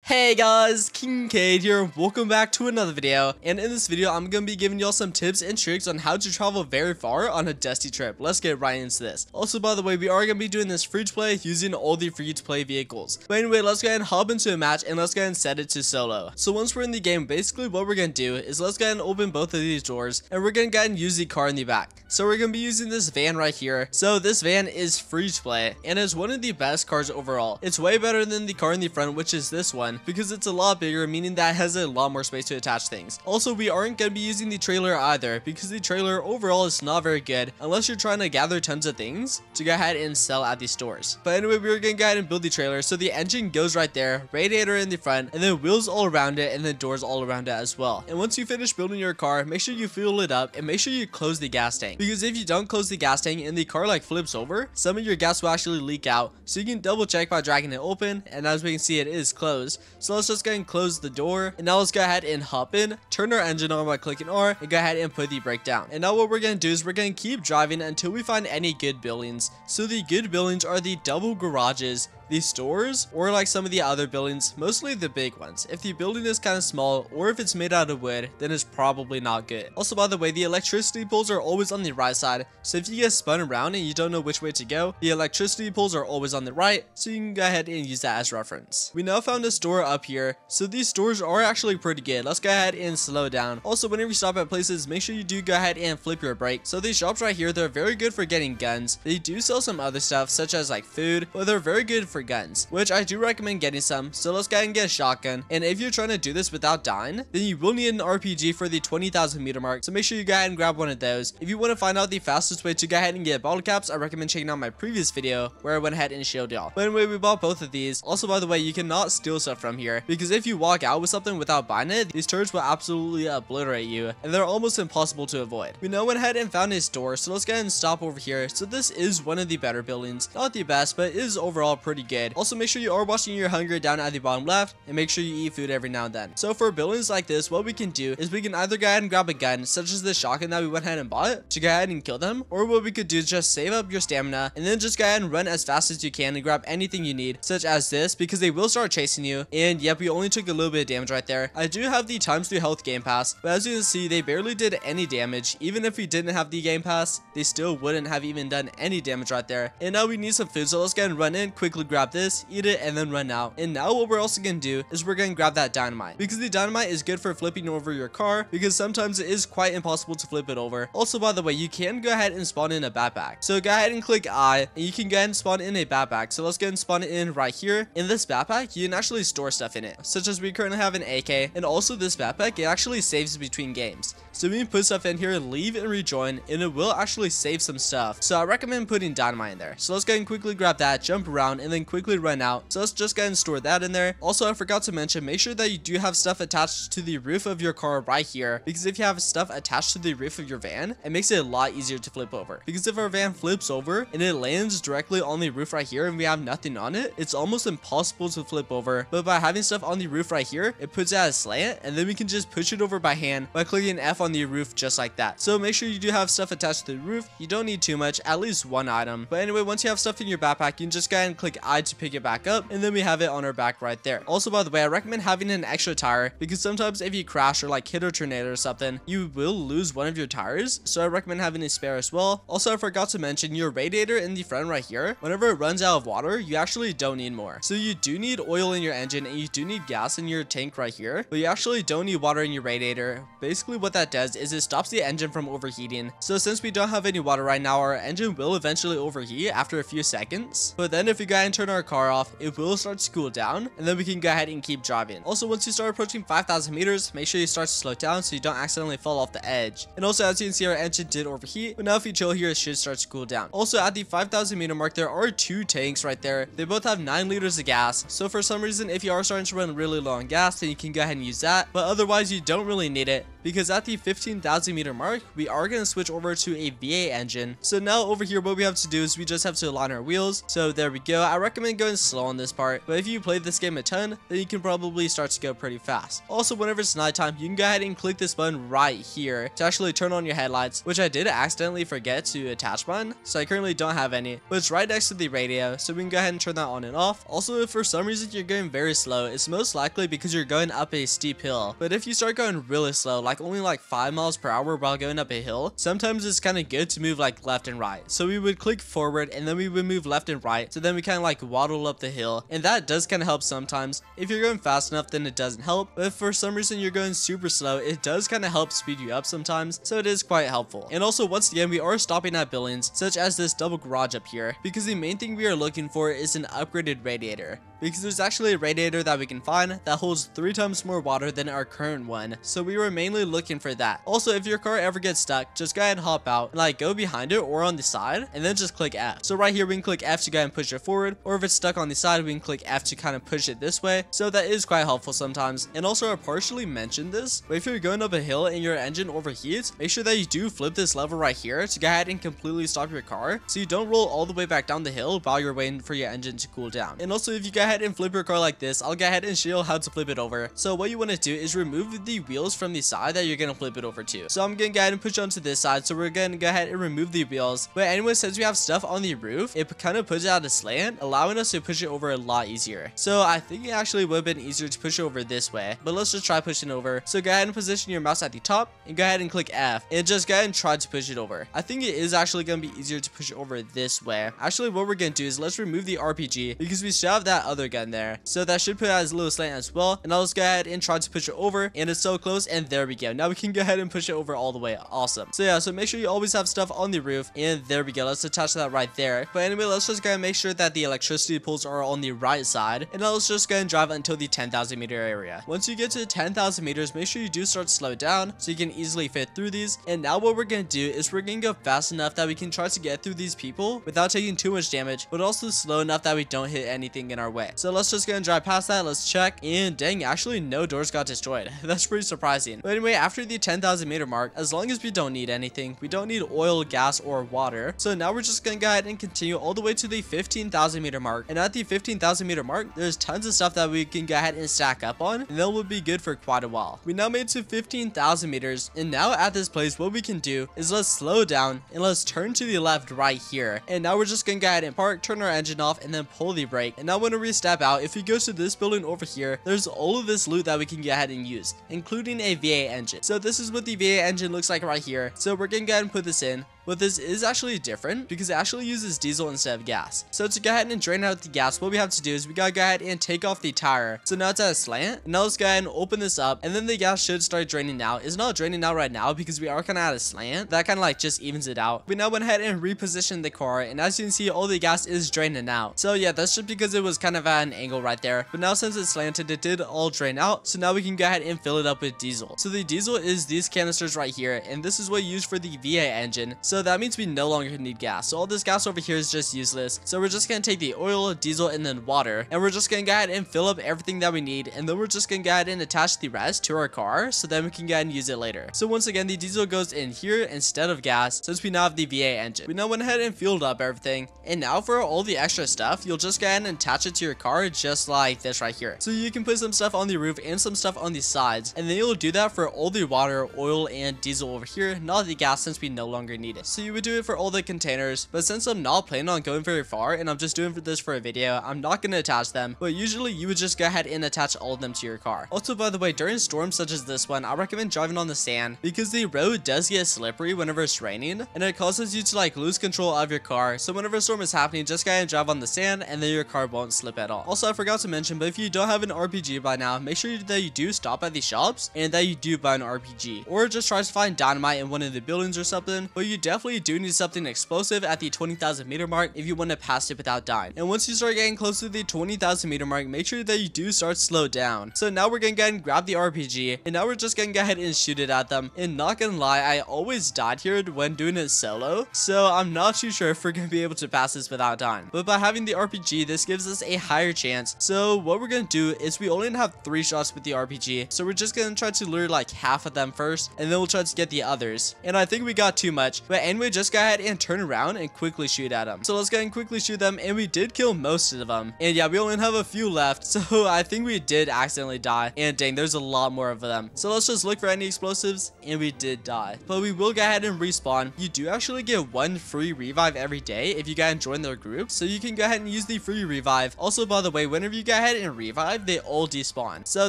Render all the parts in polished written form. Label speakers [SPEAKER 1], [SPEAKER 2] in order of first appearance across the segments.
[SPEAKER 1] Hey guys, Kingkade here. Welcome back to another video, and in this video I'm going to be giving y'all some tips and tricks on how to travel very far on a dusty trip. Let's get right into this. Also, by the way, we are going to be doing this free to play using all the free to play vehicles. But anyway, let's go ahead and hop into a match and let's go ahead and set it to solo. So once we're in the game, basically what we're going to do is let's go ahead and open both of these doors and we're going to go ahead and use the car in the back. So we're going to be using this van right here. So this van is free to play and is one of the best cars overall. It's way better than the car in the front, which is this one, because it's a lot bigger, meaning that it has a lot more space to attach things. Also, we aren't going to be using the trailer either, because the trailer overall is not very good unless you're trying to gather tons of things to go ahead and sell at the stores. But anyway, we're going to go ahead and build the trailer. So the engine goes right there, radiator in the front, and then wheels all around it, and then doors all around it as well. And once you finish building your car, make sure you fuel it up and make sure you close the gas tank, because if you don't close the gas tank and the car like flips over, some of your gas will actually leak out. So you can double check by dragging it open, and as we can see, it is closed. So let's just go ahead and close the door, and now let's go ahead and hop in, turn our engine on by clicking R, and go ahead and put the brake down. And now what we're going to do is we're going to keep driving until we find any good buildings. So the good buildings are the double garages, the stores, or like some of the other buildings, mostly the big ones. If the building is kind of small or if it's made out of wood, then it's probably not good. Also, by the way, the electricity poles are always on the right side, so if you get spun around and you don't know which way to go, the electricity poles are always on the right, so you can go ahead and use that as reference. We now found a store up here, so these stores are actually pretty good. Let's go ahead and slow down. Also, whenever you stop at places, make sure you do go ahead and flip your brake. So these shops right here, they're very good for getting guns. They do sell some other stuff such as like food, but they're very good for guns, which I do recommend getting some. So let's go ahead and get a shotgun, and if you're trying to do this without dying, then you will need an RPG for the 20,000 meter mark, so make sure you go ahead and grab one of those. If you want to find out the fastest way to go ahead and get bottle caps, I recommend checking out my previous video where I went ahead and showed y'all. But anyway, we bought both of these. Also, by the way, you cannot steal stuff from here, because if you walk out with something without buying it, these turrets will absolutely obliterate you, and they're almost impossible to avoid. We now went ahead and found a store, so let's go ahead and stop over here. So this is one of the better buildings, not the best, but it is overall pretty good. Also, make sure you are watching your hunger down at the bottom left, and make sure you eat food every now and then. So for buildings like this, what we can do is we can either go ahead and grab a gun, such as the shotgun that we went ahead and bought, to go ahead and kill them, or what we could do is just save up your stamina and then just go ahead and run as fast as you can and grab anything you need, such as this, because they will start chasing you. And yep, we only took a little bit of damage right there. I do have the ×3 health game pass, but as you can see, they barely did any damage. Even if we didn't have the game pass, they still wouldn't have even done any damage right there. And now we need some food, so let's go ahead and run in, quickly grab this, eat it, and then run out. And now what we're also going to do is we're going to grab that dynamite, because the dynamite is good for flipping over your car, because sometimes it is quite impossible to flip it over. Also, by the way, you can go ahead and spawn in a backpack. So go ahead and click I, and you can go ahead and spawn in a backpack. So let's go ahead and spawn it in right here. In this backpack, you can actually store stuff in it, such as we currently have an AK, and also this backpack, it actually saves between games. So we can put stuff in here, leave and rejoin, and it will actually save some stuff. So I recommend putting dynamite in there. So let's go ahead and quickly grab that, jump around, and then quickly run out. So let's just go ahead and store that in there. Also, I forgot to mention, make sure that you do have stuff attached to the roof of your car right here, because if you have stuff attached to the roof of your van, it makes it a lot easier to flip over. Because if our van flips over and it lands directly on the roof right here and we have nothing on it, it's almost impossible to flip over. But by having stuff on the roof right here, it puts it at a slant, and then we can just push it over by hand by clicking F on the roof just like that. So make sure you do have stuff attached to the roof. You don't need too much, at least one item. But anyway, once you have stuff in your backpack, you can just go ahead and click I to pick it back up, and then we have it on our back right there. Also, by the way, I recommend having an extra tire, because sometimes if you crash or like hit a tornado or something, you will lose one of your tires. So I recommend having a spare as well. Also, I forgot to mention your radiator in the front right here. Whenever it runs out of water, you actually don't need more. So you do need oil in your engine, and you do need gas in your tank right here, but you actually don't need water in your radiator. Basically what that does is it stops the engine from overheating. So since we don't have any water right now, our engine will eventually overheat after a few seconds, but then if we go ahead and turn our car off, it will start to cool down, and then we can go ahead and keep driving. Also, once you start approaching 5,000 meters, make sure you start to slow down so you don't accidentally fall off the edge. And also, as you can see, our engine did overheat, but now if you chill here, it should start to cool down. Also, at the 5,000 meter mark, there are two tanks right there. They both have 9 liters of gas, so for some reason, if you are starting to run really low on gas, then you can go ahead and use that, but otherwise you don't really need it. because at the 15,000 meter mark, we are going to switch over to a V8 engine. So now over here, what we have to do is we just have to align our wheels. So there we go. I recommend going slow on this part, but if you play this game a ton, then you can probably start to go pretty fast. Also, whenever it's nighttime, you can go ahead and click this button right here to actually turn on your headlights, which I did accidentally forget to attach mine, so I currently don't have any, but it's right next to the radio, so we can go ahead and turn that on and off. Also, if for some reason you're going very slow, it's most likely because you're going up a steep hill, but if you start going really slow, like only like 5 miles per hour while going up a hill, sometimes it's kind of good to move like left and right. So we would click forward and then we would move left and right, so then we kind of like waddle up the hill, and that does kind of help sometimes. If you're going fast enough, then it doesn't help, but if for some reason you're going super slow, it does kind of help speed you up sometimes, so it is quite helpful. And also, once again, we are stopping at buildings such as this double garage up here, because the main thing we are looking for is an upgraded radiator, because there's actually a radiator that we can find that holds 3 times more water than our current one, so we were mainly looking for that. Also, if your car ever gets stuck, just go ahead and hop out and like go behind it or on the side, and then just click F. So right here we can click F to go ahead and push it forward, or if it's stuck on the side, we can click F to kind of push it this way, so that is quite helpful sometimes. And also, I partially mentioned this, but if you're going up a hill and your engine overheats, make sure that you do flip this lever right here to go ahead and completely stop your car, so you don't roll all the way back down the hill while you're waiting for your engine to cool down. And also, if you go ahead and flip your car like this, I'll go ahead and show you how to flip it over. So what you want to do is remove the wheels from the side that you're going to flip it over to. So I'm going to go ahead and push onto this side, so we're going to go ahead and remove the wheels. But anyway, since we have stuff on the roof, it kind of puts it at a slant, allowing us to push it over a lot easier. So I think it actually would have been easier to push over this way, but let's just try pushing over. So go ahead and position your mouse at the top and go ahead and click F and just go ahead and try to push it over. I think it is actually going to be easier to push it over this way. Actually, what we're going to do is let's remove the RPG, because we still have that other gun there, so that should put it as a little slant as well. And I'll just go ahead and try to push it over, and it's so close, and there we go. Now we can go ahead and push it over all the way. Awesome. So yeah, so make sure you always have stuff on the roof, and there we go. Let's attach that right there. But anyway, let's just go ahead and make sure that the electricity poles are on the right side, and now let's just go ahead and drive until the 10,000 meter area. Once you get to 10,000 meters, make sure you do start to slow down so you can easily fit through these. And now what we're going to do is we're going to go fast enough that we can try to get through these people without taking too much damage, but also slow enough that we don't hit anything in our way. So let's just go and drive past that. Let's check, and dang, actually no doors got destroyed. That's pretty surprising. But anyway, after the 10,000 meter mark, as long as we don't need anything, we don't need oil, gas, or water. So now we're just going to go ahead and continue all the way to the 15,000 meter mark. And at the 15,000 meter mark, there's tons of stuff that we can go ahead and stack up on, and that will be good for quite a while. We now made it to 15,000 meters, and now at this place, what we can do is let's slow down and let's turn to the left right here. And now we're just going to go ahead and park, turn our engine off, and then pull the brake. And now when we step out, if we go to this building over here, there's all of this loot that we can go ahead and use, including a V8 engine. So this is what the V8 engine looks like right here. So we're going to go ahead and put this in. But this is actually different because it actually uses diesel instead of gas. So to go ahead and drain out the gas, what we have to do is we gotta go ahead and take off the tire. So now it's at a slant. Now let's go ahead and open this up, and then the gas should start draining out. It's not draining out right now because we are kind of at a slant. That kind of like just evens it out. We now went ahead and repositioned the car, and as you can see, all the gas is draining out. So yeah, that's just because it was kind of at an angle right there. But now since it's slanted, it did all drain out. So now we can go ahead and fill it up with diesel. So the diesel is these canisters right here, and this is what you use for the V8 engine. So that means we no longer need gas. So all this gas over here is just useless. So we're just gonna take the oil, diesel, and then water, and we're just gonna go ahead and fill up everything that we need, and then we're just gonna go ahead and attach the rest to our car, so then we can go ahead and use it later. So once again, the diesel goes in here instead of gas, since we now have the V8 engine. We now went ahead and filled up everything, and now for all the extra stuff, you'll just go ahead and attach it to your car just like this right here. So you can put some stuff on the roof and some stuff on the sides, and then you'll do that for all the water, oil, and diesel over here, not the gas, since we no longer need it. So you would do it for all the containers, but since I'm not planning on going very far and I'm just doing this for a video, I'm not going to attach them, but usually you would just go ahead and attach all of them to your car. Also, by the way, during storms such as this one, I recommend driving on the sand because the road does get slippery whenever it's raining, and it causes you to like lose control of your car. So whenever a storm is happening, just go ahead and drive on the sand, and then your car won't slip at all. Also, I forgot to mention, but if you don't have an RPG by now, make sure that you do stop at the shops and that you do buy an RPG, or just try to find dynamite in one of the buildings or something. But you definitely definitely do need something explosive at the 20,000 meter mark if you want to pass it without dying. And once you start getting close to the 20,000 meter mark, make sure that you do start slow down. So now we're gonna go ahead and grab the RPG, and now we're just gonna go ahead and shoot it at them. And not gonna lie, I always died here when doing it solo, so I'm not too sure if we're gonna be able to pass this without dying. But by having the RPG, this gives us a higher chance. So what we're gonna do is we only have 3 shots with the RPG, so we're just gonna try to lure like half of them first, and then we'll try to get the others. And I think we got too much, but anyway, just go ahead and turn around and quickly shoot at them. So let's go ahead and quickly shoot them, and we did kill most of them. And yeah, we only have a few left, so I think we did accidentally die. And dang, there's a lot more of them. So let's just look for any explosives, and we did die. But we will go ahead and respawn. You do actually get 1 free revive every day if you go ahead and join their group, so you can go ahead and use the free revive. Also, by the way, whenever you go ahead and revive, they all despawn. So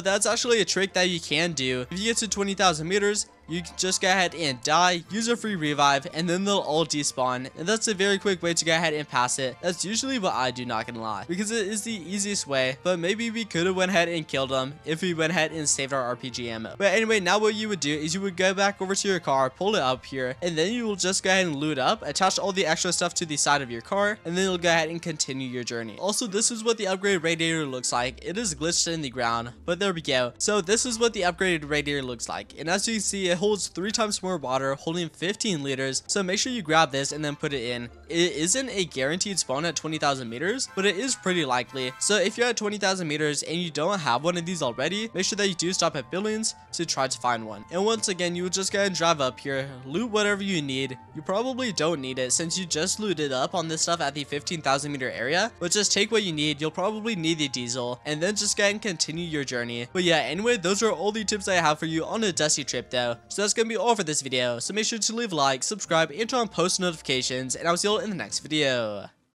[SPEAKER 1] that's actually a trick that you can do. If you get to 20,000 meters, you can just go ahead and die, use a free revive, and then they'll all despawn. And that's a very quick way to go ahead and pass it. That's usually what I do, not gonna lie, because it is the easiest way. But maybe we could have went ahead and killed them if we went ahead and saved our RPG ammo. But anyway, now what you would do is you would go back over to your car, pull it up here, and then you will just go ahead and loot up, attach all the extra stuff to the side of your car, and then you'll go ahead and continue your journey. Also, this is what the upgraded radiator looks like. It is glitched in the ground, but there we go. So this is what the upgraded radiator looks like. And as you can see, it holds 3 times more water, holding 15 liters. So make sure you grab this and then put it in. It isn't a guaranteed spawn at 20,000 meters, but it is pretty likely. So if you're at 20,000 meters and you don't have one of these already, make sure that you do stop at buildings to try to find one. And once again, you would just go ahead and drive up here, loot whatever you need. You probably don't need it since you just looted up on this stuff at the 15,000 meter area, but just take what you need. You'll probably need the diesel, and then just go ahead and continue your journey. But yeah, anyway, those are all the tips I have for you on a dusty trip though. So that's gonna be all for this video. So make sure to leave a like, subscribe, and turn on post notifications, and I'll see you all in the next video.